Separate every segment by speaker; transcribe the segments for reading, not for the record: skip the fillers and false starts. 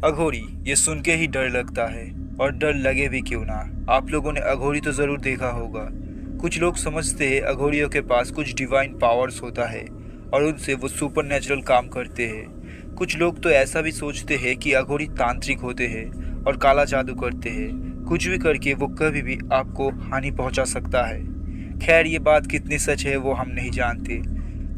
Speaker 1: अघोरी, ये सुन के ही डर लगता है। और डर लगे भी क्यों ना, आप लोगों ने अघोरी तो ज़रूर देखा होगा। कुछ लोग समझते हैं अघोरियों के पास कुछ डिवाइन पावर्स होता है और उनसे वो सुपर नेचुरल काम करते हैं। कुछ लोग तो ऐसा भी सोचते हैं कि अघोरी तांत्रिक होते हैं और काला जादू करते हैं। कुछ भी करके वो कभी भी आपको हानि पहुंचा सकता है। खैर, ये बात कितनी सच है वो हम नहीं जानते,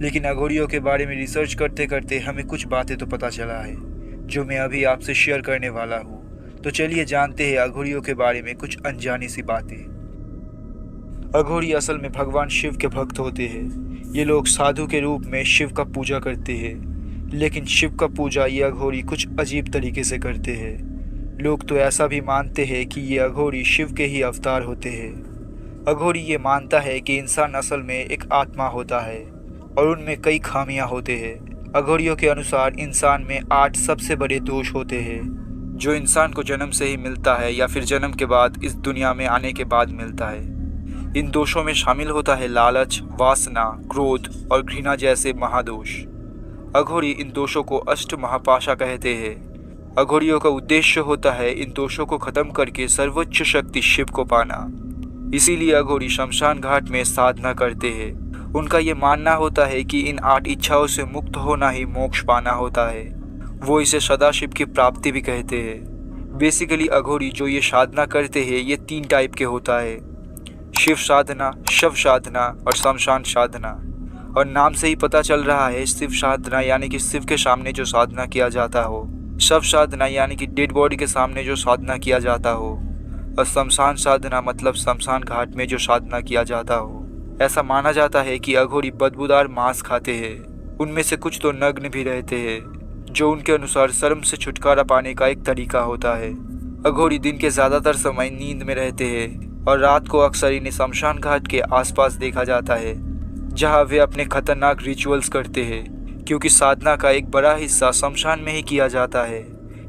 Speaker 1: लेकिन अघोरियों के बारे में रिसर्च करते करते हमें कुछ बातें तो पता चला है, जो मैं अभी आपसे शेयर करने वाला हूँ। तो चलिए जानते हैं अघोरियों के बारे में कुछ अनजानी सी बातें। अघोरी असल में भगवान शिव के भक्त होते हैं। ये लोग साधु के रूप में शिव का पूजा करते हैं, लेकिन शिव का पूजा ये अघोरी कुछ अजीब तरीके से करते हैं। लोग तो ऐसा भी मानते हैं कि ये अघोरी शिव के ही अवतार होते हैं। अघोरी ये मानता है कि इंसान असल में एक आत्मा होता है और उनमें कई खामियां होते हैं। अघोरियों के अनुसार इंसान में 8 सबसे बड़े दोष होते हैं, जो इंसान को जन्म से ही मिलता है या फिर जन्म के बाद इस दुनिया में आने के बाद मिलता है। इन दोषों में शामिल होता है लालच, वासना, क्रोध और घृणा जैसे महादोष। अघोरी इन दोषों को अष्ट महापाशा कहते हैं। अघोरियों का उद्देश्य होता है इन दोषों को खत्म करके सर्वोच्च शक्ति शिव को पाना। इसीलिए अघोरी शमशान घाट में साधना करते हैं। उनका ये मानना होता है कि इन 8 इच्छाओं से मुक्त होना ही मोक्ष पाना होता है। वो इसे सदाशिव की प्राप्ति भी कहते हैं। बेसिकली अघोरी जो ये साधना करते हैं ये 3 टाइप के होता है: शिव साधना, शव साधना और शमशान साधना। और नाम से ही पता चल रहा है, शिव साधना यानी कि शिव के सामने जो साधना किया जाता हो, शव साधना यानी कि डेड बॉडी के सामने जो साधना किया जाता हो, और शमशान साधना मतलब शमशान घाट में जो साधना किया जाता हो। ऐसा माना जाता है कि अघोरी बदबूदार मांस खाते हैं। उनमें से कुछ तो नग्न भी रहते हैं, जो उनके अनुसार शर्म से छुटकारा पाने का एक तरीका होता है। अघोरी दिन के ज़्यादातर समय नींद में रहते हैं और रात को अक्सर इन्हें शमशान घाट के आसपास देखा जाता है, जहां वे अपने खतरनाक रिचुअल्स करते हैं। क्योंकि साधना का एक बड़ा हिस्सा शमशान में ही किया जाता है,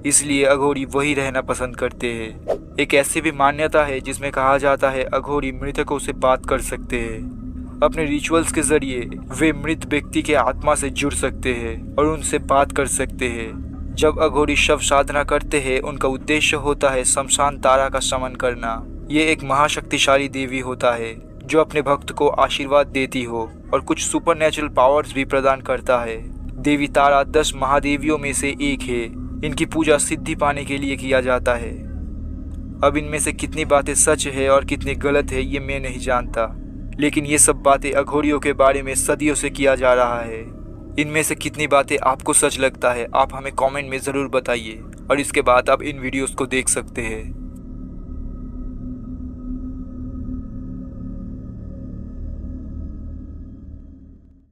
Speaker 1: इसलिए अघोरी वही रहना पसंद करते हैं। एक ऐसी भी मान्यता है जिसमें कहा जाता है अघोरी मृतकों से बात कर सकते हैं। अपने रिचुअल्स के जरिए वे मृत व्यक्ति के आत्मा से जुड़ सकते हैं और उनसे बात कर सकते हैं। जब अघोरी शव साधना करते हैं, उनका उद्देश्य होता है शमशान तारा का शमन करना। ये एक महाशक्तिशाली देवी होता है जो अपने भक्त को आशीर्वाद देती हो और कुछ सुपर नेचुरल पावर्स भी प्रदान करता है। देवी तारा 10 महादेवियों में से एक है। इनकी पूजा सिद्धि पाने के लिए किया जाता है। अब इनमें से कितनी बातें सच है और कितनी गलत है ये मैं नहीं जानता, लेकिन ये सब बातें अघोरियों के बारे में सदियों से किया जा रहा है। इनमें से कितनी बातें आपको सच लगता है आप हमें कमेंट में ज़रूर बताइए, और इसके बाद आप इन वीडियोस को देख सकते हैं।